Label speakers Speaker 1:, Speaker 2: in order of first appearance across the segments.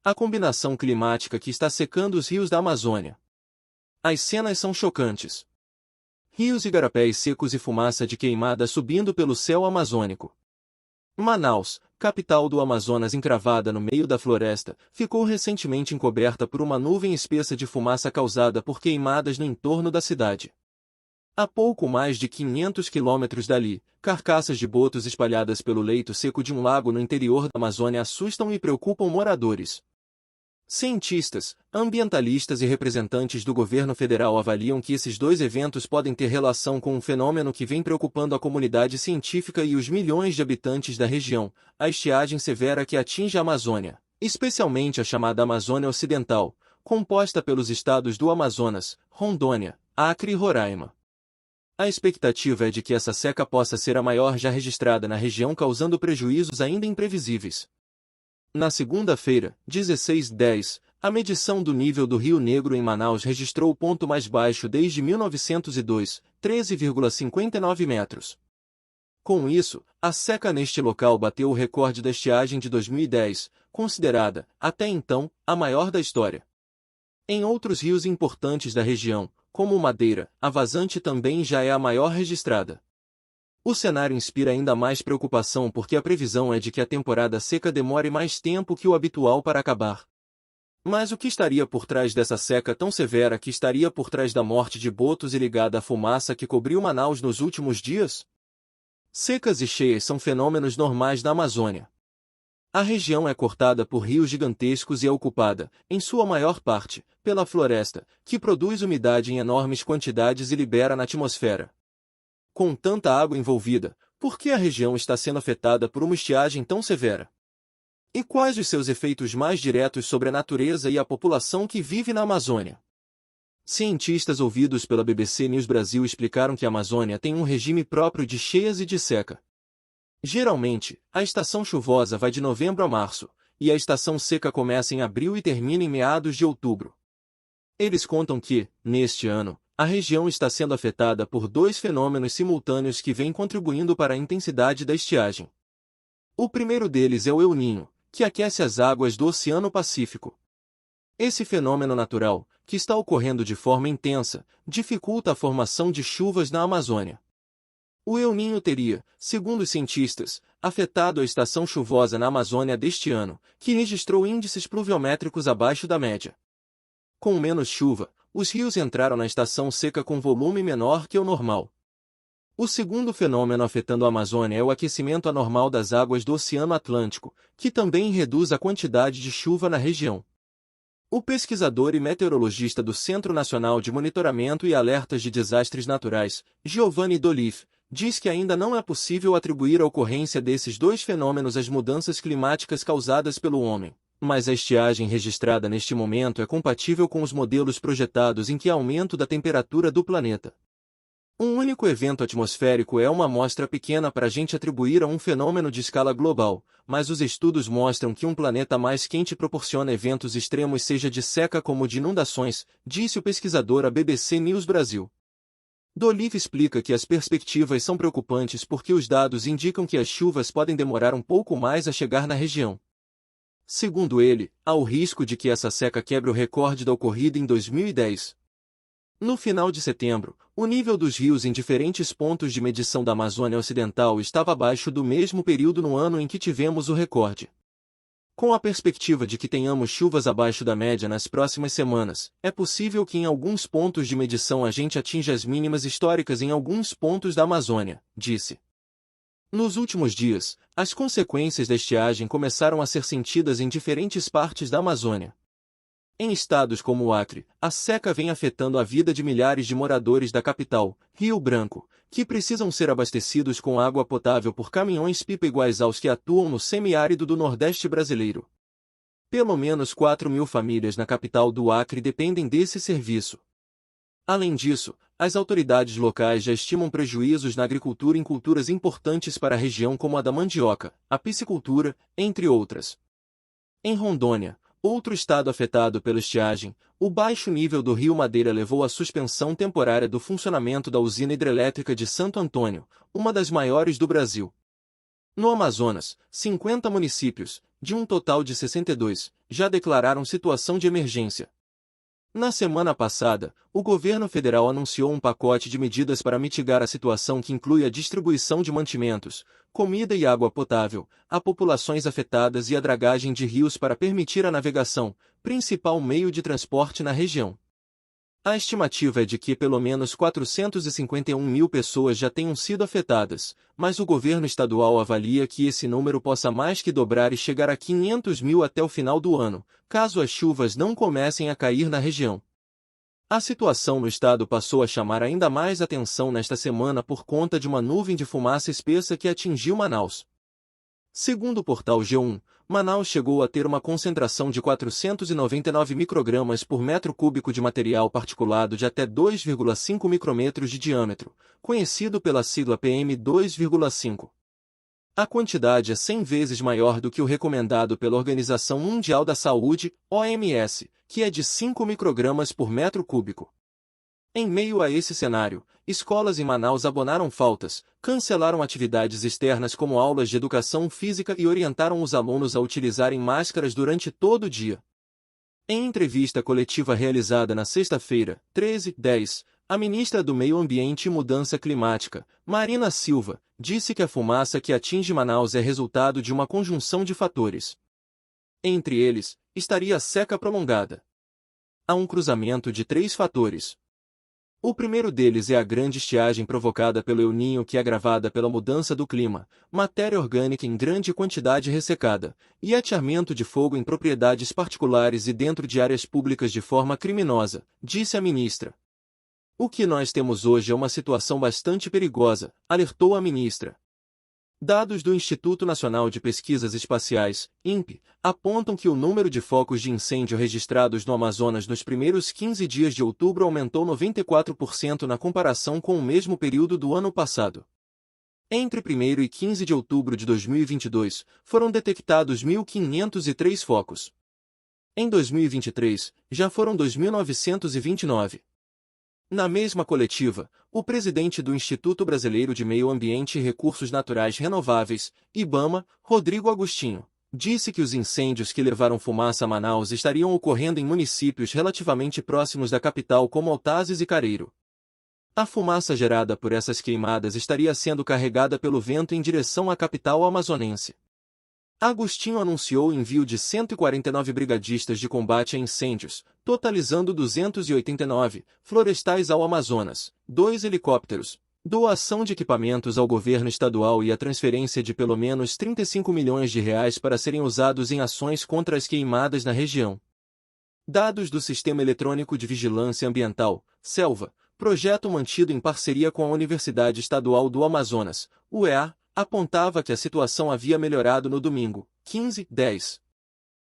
Speaker 1: A combinação climática que está secando os rios da Amazônia. As cenas são chocantes. Rios e igarapés secos e fumaça de queimada subindo pelo céu amazônico. Manaus, capital do Amazonas encravada no meio da floresta, ficou recentemente encoberta por uma nuvem espessa de fumaça causada por queimadas no entorno da cidade. A pouco mais de 500 quilômetros dali, carcaças de botos espalhadas pelo leito seco de um lago no interior da Amazônia assustam e preocupam moradores. Cientistas, ambientalistas e representantes do governo federal avaliam que esses dois eventos podem ter relação com um fenômeno que vem preocupando a comunidade científica e os milhões de habitantes da região, a estiagem severa que atinge a Amazônia, especialmente a chamada Amazônia Ocidental, composta pelos estados do Amazonas, Rondônia, Acre e Roraima. A expectativa é de que essa seca possa ser a maior já registrada na região, causando prejuízos ainda imprevisíveis. Na segunda-feira, 16/10, a medição do nível do Rio Negro em Manaus registrou o ponto mais baixo desde 1902, 13,59 metros. Com isso, a seca neste local bateu o recorde da estiagem de 2010, considerada, até então, a maior da história. Em outros rios importantes da região, como o Madeira, a vazante também já é a maior registrada. O cenário inspira ainda mais preocupação porque a previsão é de que a temporada seca demore mais tempo que o habitual para acabar. Mas o que estaria por trás dessa seca tão severa, que estaria por trás da morte de botos e ligada à fumaça que cobriu Manaus nos últimos dias? Secas e cheias são fenômenos normais da Amazônia. A região é cortada por rios gigantescos e é ocupada, em sua maior parte, pela floresta, que produz umidade em enormes quantidades e libera na atmosfera. Com tanta água envolvida, por que a região está sendo afetada por uma estiagem tão severa? E quais os seus efeitos mais diretos sobre a natureza e a população que vive na Amazônia? Cientistas ouvidos pela BBC News Brasil explicaram que a Amazônia tem um regime próprio de cheias e de seca. Geralmente, a estação chuvosa vai de novembro a março, e a estação seca começa em abril e termina em meados de outubro. Eles contam que, neste ano, a região está sendo afetada por dois fenômenos simultâneos que vêm contribuindo para a intensidade da estiagem. O primeiro deles é o El Niño, que aquece as águas do Oceano Pacífico. Esse fenômeno natural, que está ocorrendo de forma intensa, dificulta a formação de chuvas na Amazônia. O El Niño teria, segundo os cientistas, afetado a estação chuvosa na Amazônia deste ano, que registrou índices pluviométricos abaixo da média. Com menos chuva, os rios entraram na estação seca com volume menor que o normal. O segundo fenômeno afetando a Amazônia é o aquecimento anormal das águas do Oceano Atlântico, que também reduz a quantidade de chuva na região. O pesquisador e meteorologista do Centro Nacional de Monitoramento e Alertas de Desastres Naturais, Giovanni Dolif, diz que ainda não é possível atribuir a ocorrência desses dois fenômenos às mudanças climáticas causadas pelo homem. Mas a estiagem registrada neste momento é compatível com os modelos projetados em que há aumento da temperatura do planeta. Um único evento atmosférico é uma amostra pequena para a gente atribuir a um fenômeno de escala global, mas os estudos mostram que um planeta mais quente proporciona eventos extremos, seja de seca como de inundações, disse o pesquisador à BBC News Brasil. Dolif explica que as perspectivas são preocupantes porque os dados indicam que as chuvas podem demorar um pouco mais a chegar na região. Segundo ele, há o risco de que essa seca quebre o recorde da ocorrida em 2010. No final de setembro, o nível dos rios em diferentes pontos de medição da Amazônia Ocidental estava abaixo do mesmo período no ano em que tivemos o recorde. Com a perspectiva de que tenhamos chuvas abaixo da média nas próximas semanas, é possível que em alguns pontos de medição a gente atinja as mínimas históricas em alguns pontos da Amazônia, disse. Nos últimos dias, as consequências da estiagem começaram a ser sentidas em diferentes partes da Amazônia. Em estados como o Acre, a seca vem afetando a vida de milhares de moradores da capital, Rio Branco, que precisam ser abastecidos com água potável por caminhões-pipa iguais aos que atuam no semiárido do Nordeste brasileiro. Pelo menos 4.000 famílias na capital do Acre dependem desse serviço. Além disso, as autoridades locais já estimam prejuízos na agricultura em culturas importantes para a região como a da mandioca, a piscicultura, entre outras. Em Rondônia, outro estado afetado pela estiagem, o baixo nível do rio Madeira levou à suspensão temporária do funcionamento da usina hidrelétrica de Santo Antônio, uma das maiores do Brasil. No Amazonas, 50 municípios, de um total de 62, já declararam situação de emergência. Na semana passada, o governo federal anunciou um pacote de medidas para mitigar a situação que inclui a distribuição de mantimentos, comida e água potável a populações afetadas e a dragagem de rios para permitir a navegação, principal meio de transporte na região. A estimativa é de que pelo menos 451 mil pessoas já tenham sido afetadas, mas o governo estadual avalia que esse número possa mais que dobrar e chegar a 500 mil até o final do ano, caso as chuvas não comecem a cair na região. A situação no estado passou a chamar ainda mais atenção nesta semana por conta de uma nuvem de fumaça espessa que atingiu Manaus. Segundo o portal G1, Manaus chegou a ter uma concentração de 499 microgramas por metro cúbico de material particulado de até 2,5 micrômetros de diâmetro, conhecido pela sigla PM2,5. A quantidade é 100 vezes maior do que o recomendado pela Organização Mundial da Saúde, OMS, que é de 5 microgramas por metro cúbico. Em meio a esse cenário, escolas em Manaus abonaram faltas, cancelaram atividades externas como aulas de educação física e orientaram os alunos a utilizarem máscaras durante todo o dia. Em entrevista coletiva realizada na sexta-feira, 13/10, a ministra do Meio Ambiente e Mudança Climática, Marina Silva, disse que a fumaça que atinge Manaus é resultado de uma conjunção de fatores. Entre eles, estaria a seca prolongada. Há um cruzamento de 3 fatores. O primeiro deles é a grande estiagem provocada pelo El Niño, que é agravada pela mudança do clima, matéria orgânica em grande quantidade ressecada, e ateamento de fogo em propriedades particulares e dentro de áreas públicas de forma criminosa, disse a ministra. O que nós temos hoje é uma situação bastante perigosa, alertou a ministra. Dados do Instituto Nacional de Pesquisas Espaciais, INPE, apontam que o número de focos de incêndio registrados no Amazonas nos primeiros 15 dias de outubro aumentou 94% na comparação com o mesmo período do ano passado. Entre 1º e 15 de outubro de 2022, foram detectados 1.503 focos. Em 2023, já foram 2.929. Na mesma coletiva, o presidente do Instituto Brasileiro de Meio Ambiente e Recursos Naturais Renováveis, IBAMA, Rodrigo Agostinho, disse que os incêndios que levaram fumaça a Manaus estariam ocorrendo em municípios relativamente próximos da capital como Altazes e Careiro. A fumaça gerada por essas queimadas estaria sendo carregada pelo vento em direção à capital amazonense. Agostinho anunciou o envio de 149 brigadistas de combate a incêndios, totalizando 289 florestais ao Amazonas, 2 helicópteros, doação de equipamentos ao governo estadual e a transferência de pelo menos 35 milhões de reais para serem usados em ações contra as queimadas na região. Dados do Sistema Eletrônico de Vigilância Ambiental, SELVA, projeto mantido em parceria com a Universidade Estadual do Amazonas, UEA, apontava que a situação havia melhorado no domingo, 15/10.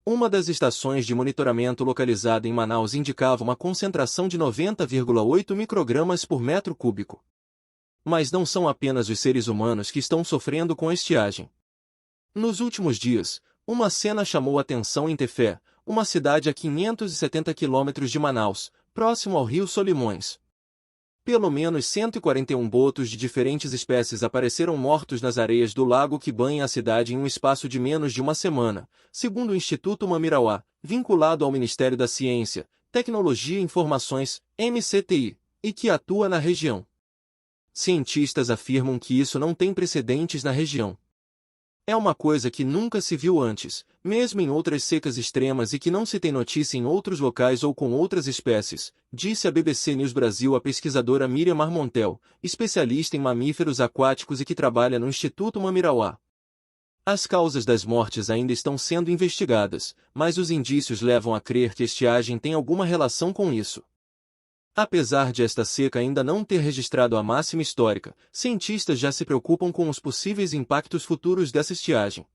Speaker 1: Uma das estações de monitoramento localizada em Manaus indicava uma concentração de 90,8 microgramas por metro cúbico. Mas não são apenas os seres humanos que estão sofrendo com a estiagem. Nos últimos dias, uma cena chamou atenção em Tefé, uma cidade a 570 quilômetros de Manaus, próximo ao rio Solimões. Pelo menos 141 botos de diferentes espécies apareceram mortos nas areias do lago que banha a cidade em um espaço de menos de uma semana, segundo o Instituto Mamirauá, vinculado ao Ministério da Ciência, Tecnologia e Informações, MCTI, e que atua na região. Cientistas afirmam que isso não tem precedentes na região. É uma coisa que nunca se viu antes, mesmo em outras secas extremas e que não se tem notícia em outros locais ou com outras espécies, disse a BBC News Brasil a pesquisadora Miriam Armontel, especialista em mamíferos aquáticos e que trabalha no Instituto Mamirauá. As causas das mortes ainda estão sendo investigadas, mas os indícios levam a crer que a estiagem tem alguma relação com isso. Apesar de esta seca ainda não ter registrado a máxima histórica, cientistas já se preocupam com os possíveis impactos futuros dessa estiagem.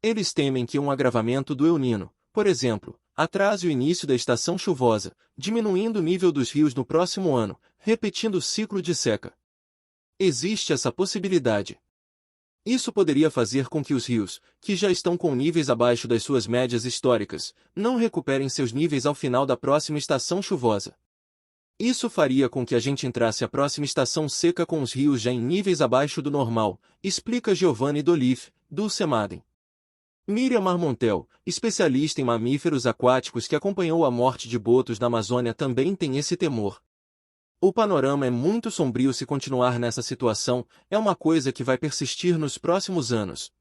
Speaker 1: Eles temem que um agravamento do El Niño, por exemplo, atrase o início da estação chuvosa, diminuindo o nível dos rios no próximo ano, repetindo o ciclo de seca. Existe essa possibilidade. Isso poderia fazer com que os rios, que já estão com níveis abaixo das suas médias históricas, não recuperem seus níveis ao final da próxima estação chuvosa. Isso faria com que a gente entrasse a próxima estação seca com os rios já em níveis abaixo do normal, explica Giovanni Dolif, do CEMADEN. Miriam Marmontel, especialista em mamíferos aquáticos que acompanhou a morte de botos na Amazônia, também tem esse temor. O panorama é muito sombrio se continuar nessa situação, é uma coisa que vai persistir nos próximos anos.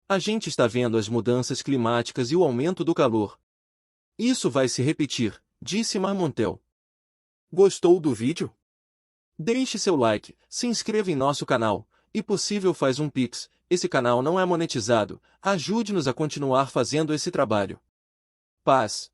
Speaker 1: A gente está vendo as mudanças climáticas e o aumento do calor. Isso vai se repetir, disse Marmontel. Gostou do vídeo? Deixe seu like, se inscreva em nosso canal, e possível faz um Pix, esse canal não é monetizado, ajude-nos a continuar fazendo esse trabalho. Paz.